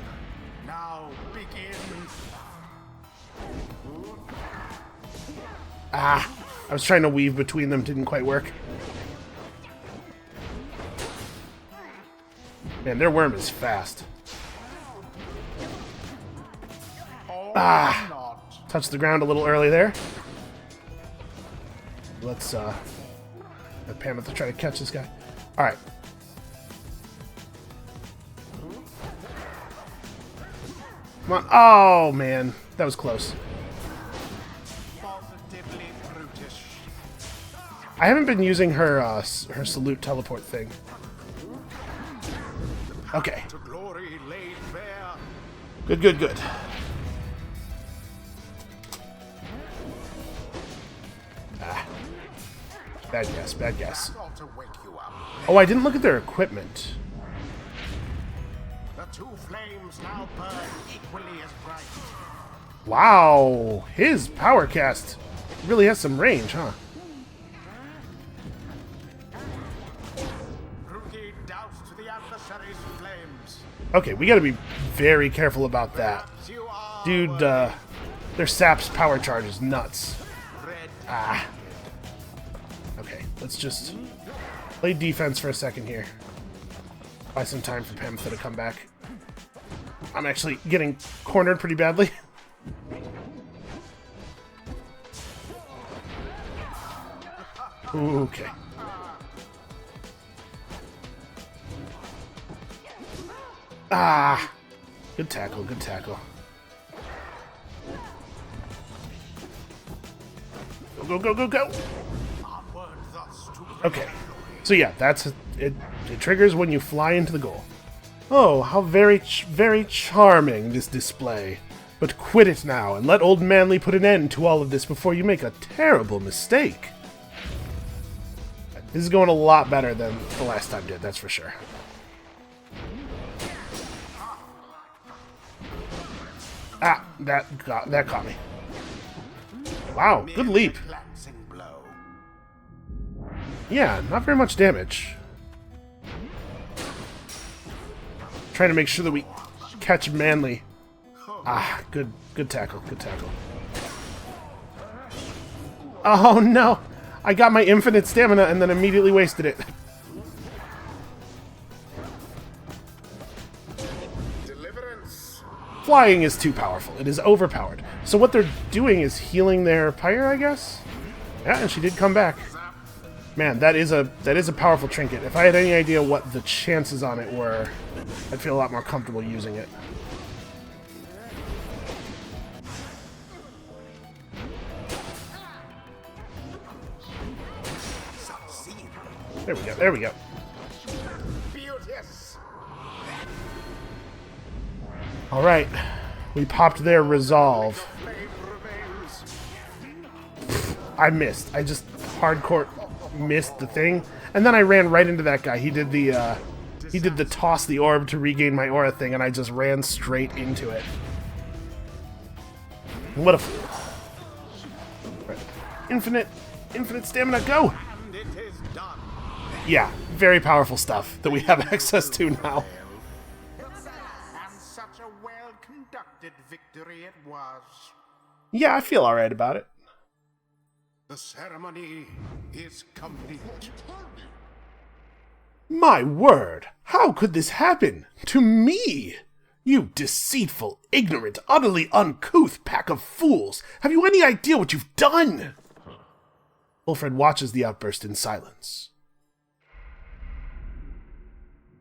Speaker 2: Now begin.
Speaker 1: Ah! I was trying to weave between them, didn't quite work. Man, their worm is fast. Ah! Touched the ground a little early there. Let's, let Pamela try to catch this guy. Alright. Come on. Oh, man. That was close. I haven't been using her, her salute teleport thing. Okay. Good, good, good. Ah. Bad guess, bad guess. Oh, I didn't look at their equipment.
Speaker 2: The two flames now burn equally as bright.
Speaker 1: Wow, his power cast really has some range, huh?
Speaker 2: Ruki doused the adversary's flames.
Speaker 1: Okay, we gotta be very careful about that. Dude, their Sap's power charge is nuts. Ah. Okay, let's just play defense for a second here. Buy some time for Pamela to come back. I'm actually getting cornered pretty badly. Okay. Ah! Good tackle, good tackle. Go, go, go, go, go! Okay. So yeah, that's it. It triggers when you fly into the goal. Oh, how very charming this display. But quit it now, and let Old Manly put an end to all of this before you make a terrible mistake. This is going a lot better than the last time did, that's for sure. Ah, that caught me. Wow, good leap. Yeah, not very much damage. Trying to make sure that we catch Manly. Ah, good tackle, good tackle. Oh no! I got my infinite stamina and then immediately wasted it.
Speaker 2: Deliverance.
Speaker 1: Flying is too powerful. It is overpowered. So what they're doing is healing their Pyre, I guess? Yeah, and she did come back. Man, that is a powerful trinket. If I had any idea what the chances on it were, I'd feel a lot more comfortable using it. There we go, there we go. Alright, we popped their resolve. I missed. I just hardcore missed the thing. And then I ran right into that guy. He did the toss the orb to regain my aura thing, and I just ran straight into it. What a fool. Right. Infinite stamina, go! Yeah, very powerful stuff that we have access to now.
Speaker 2: And such a well-conducted victory it was.
Speaker 1: Yeah, I feel alright about it.
Speaker 2: The ceremony is complete.
Speaker 1: My word! How could this happen? To me? You deceitful, ignorant, utterly uncouth pack of fools! Have you any idea what you've done? Wilfred watches the outburst in silence.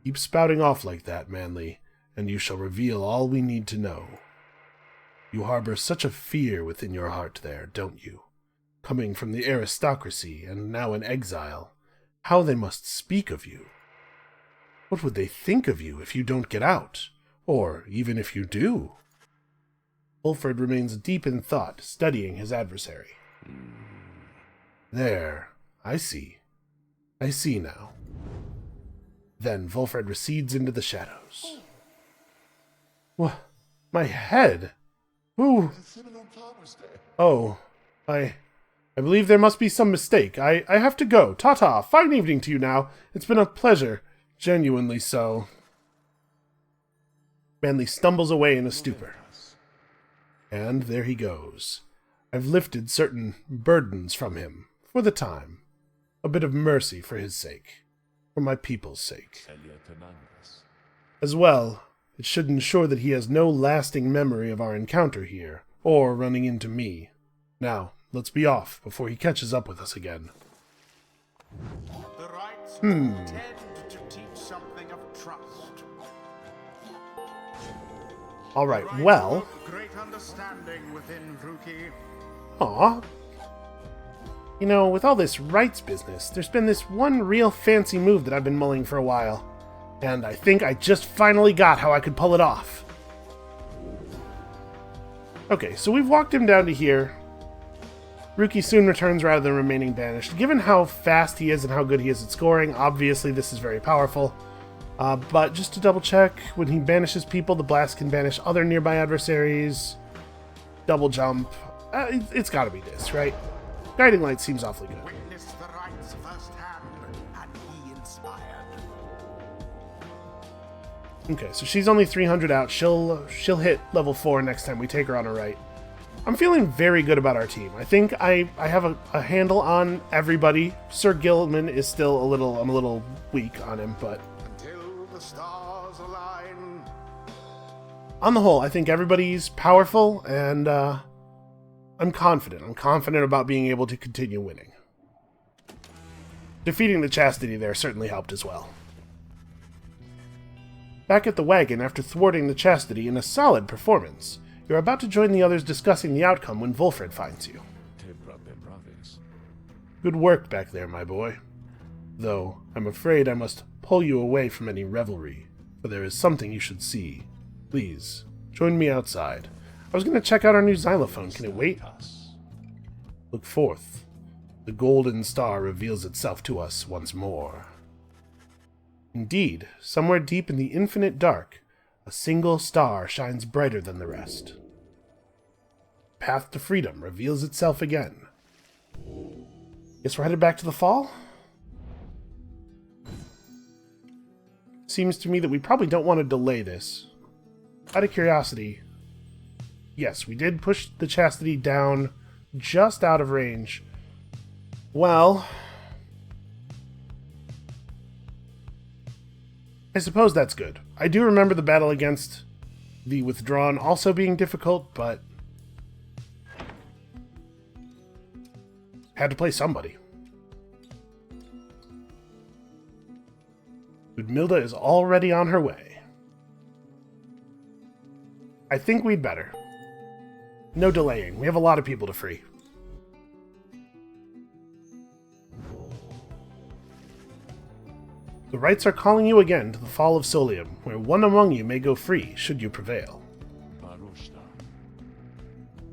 Speaker 1: Keep spouting off like that, Manly, and you shall reveal all we need to know. You harbor such a fear within your heart there, don't you? Coming from the aristocracy, and now an exile, how they must speak of you. What would they think of you if you don't get out? Or even if you do? Wilfred remains deep in thought, studying his adversary. There, I see. I see now. Then Wilfred recedes into the shadows. What? My head? Who? Oh, I believe there must be some mistake. I have to go. Ta-ta. Fine evening to you now. It's been a pleasure. Genuinely so. Manly stumbles away in a stupor. And there he goes. I've lifted certain burdens from him, for the time. A bit of mercy for his sake. For my people's sake. As well, it should ensure that he has no lasting memory of our encounter here, or running into me. Now, let's be off before he catches up with us again.
Speaker 2: The rites tend to teach something of trust.
Speaker 1: Alright, well...
Speaker 2: Great understanding within Ruki.
Speaker 1: Aw. You know, with all this rights business, there's been this one real fancy move that I've been mulling for a while. And I think I just finally got how I could pull it off. Okay, so we've walked him down to here. Ruki soon returns rather than remaining banished. Given how fast he is and how good he is at scoring, obviously this is very powerful. But just to double check, when he banishes people, the blast can banish other nearby adversaries. Double jump. It's gotta be this, right? Guiding Light seems awfully good.
Speaker 2: Witness the rites firsthand, and be inspired.
Speaker 1: Okay, so she's only 300 out. She'll hit level 4 next time we take her on a right. I'm feeling very good about our team. I think I have a handle on everybody. Sir Gilman is still I'm a little weak on him, but
Speaker 2: Until the stars align.
Speaker 1: On the whole, I think everybody's powerful, and I'm confident. I'm confident about being able to continue winning. Defeating the Chastity there certainly helped as well. Back at the wagon after thwarting the Chastity in a solid performance, you're about to join the others discussing the outcome when Wilfred finds you. Good work back there, my boy. Though, I'm afraid I must pull you away from any revelry, for there is something you should see. Please, join me outside. I was going to check out our new xylophone. Can it wait? Look forth. The golden star reveals itself to us once more. Indeed, somewhere deep in the infinite dark, a single star shines brighter than the rest. Path to freedom reveals itself again. Guess we're headed back to the fall? Seems to me that we probably don't want to delay this. Out of curiosity, yes, we did push the Chastity down just out of range. Well, I suppose that's good. I do remember the battle against the Withdrawn also being difficult, but had to play somebody. Ludmilda is already on her way. I think we'd better. No delaying. We have a lot of people to free. The rites are calling you again to the Fall of Solium, where one among you may go free, should you prevail.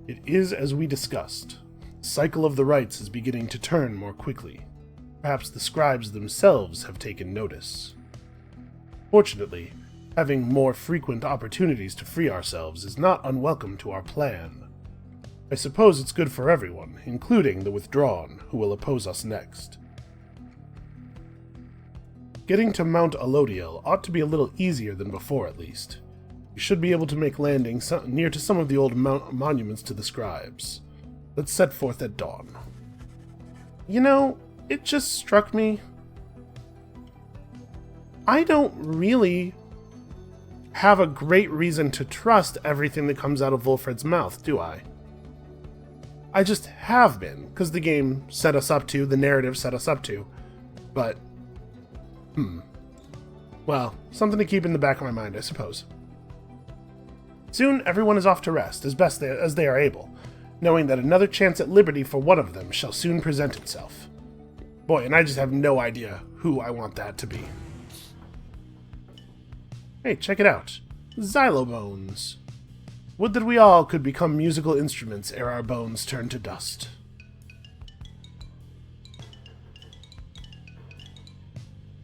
Speaker 1: It is as we discussed. The cycle of the rites is beginning to turn more quickly. Perhaps the scribes themselves have taken notice. Fortunately, having more frequent opportunities to free ourselves is not unwelcome to our plan. I suppose it's good for everyone, including the Withdrawn, who will oppose us next. Getting to Mount Alodiel ought to be a little easier than before, at least. We should be able to make landing near to some of the old monuments to the scribes. Let's set forth at dawn. You know, it just struck me. I don't really have a great reason to trust everything that comes out of Wolfred's mouth, do I? I just have been, because the game set us up to, the narrative set us up to. But, well, something to keep in the back of my mind, I suppose. Soon, everyone is off to rest, as best as they are able, knowing that another chance at liberty for one of them shall soon present itself. Boy, and I just have no idea who I want that to be. Hey, check it out. Xylobones. Would that we all could become musical instruments ere our bones turn to dust.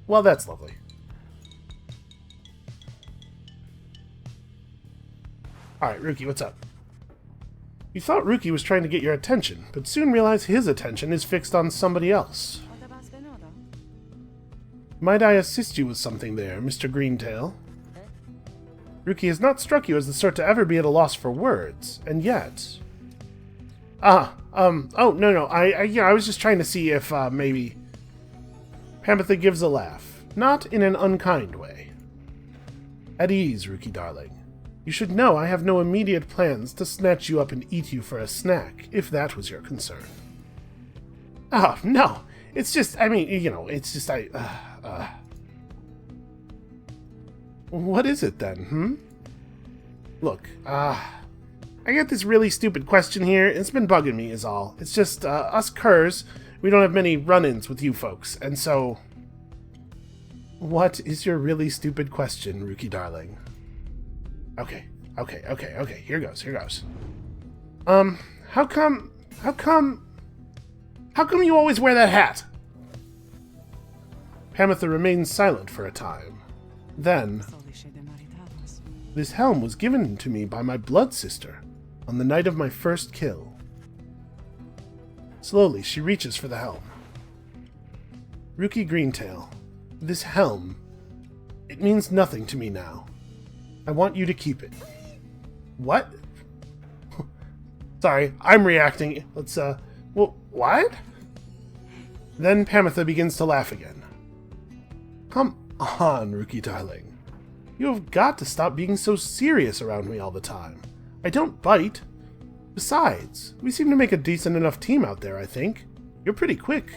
Speaker 1: Well, that's lovely. Alright, Ruki, what's up? You thought Ruki was trying to get your attention, but soon realize his attention is fixed on somebody else. Might I assist you with something there, Mr. Greentail? Ruki has not struck you as the sort to ever be at a loss for words, and yet... oh, no, I was just trying to see if, maybe... Pamitha gives a laugh, not in an unkind way. At ease, Ruki darling. You should know I have no immediate plans to snatch you up and eat you for a snack, if that was your concern. Oh, no, it's just, I mean, you know, it's just, What is it then, Look, I got this really stupid question here. It's been bugging me is all. It's just, us curs, we don't have many run-ins with you folks, and so... What is your really stupid question, Ruki darling? Okay, here goes. How come you always wear that hat? Pamitha remains silent for a time. Then... This helm was given to me by my blood sister on the night of my first kill. Slowly, she reaches for the helm. Ruki Greentail, this helm, it means nothing to me now. I want you to keep it. What? Sorry, I'm reacting. Let's, what? Then Pamitha begins to laugh again. Come on, Ruki darling. You have got to stop being so serious around me all the time. I don't bite. Besides, we seem to make a decent enough team out there, I think. You're pretty quick.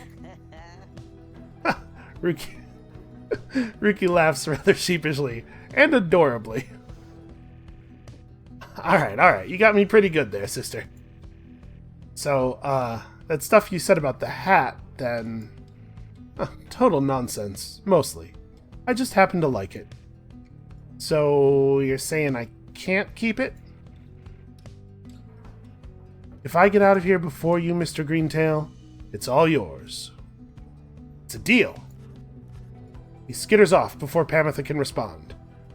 Speaker 1: Ruki laughs rather sheepishly and adorably. Alright, you got me pretty good there, sister. So, that stuff you said about the hat, then... total nonsense, mostly. I just happen to like it. So, you're saying I can't keep it? If I get out of here before you, Mr. Greentail, it's all yours. It's a deal. He skitters off before Pamitha can respond.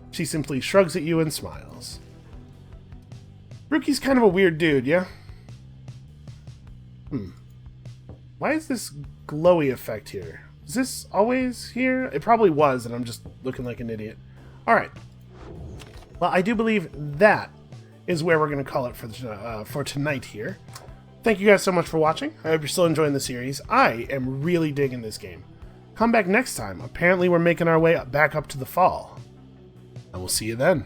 Speaker 1: She simply shrugs at you and smiles. Ruki's kind of a weird dude, yeah? Why is this glowy effect here? Is this always here? It probably was, and I'm just looking like an idiot. Alright. Well, I do believe that is where we're going to call it for tonight here. Thank you guys so much for watching. I hope you're still enjoying the series. I am really digging this game. Come back next time. Apparently we're making our way back up to the fall. And we'll see you then.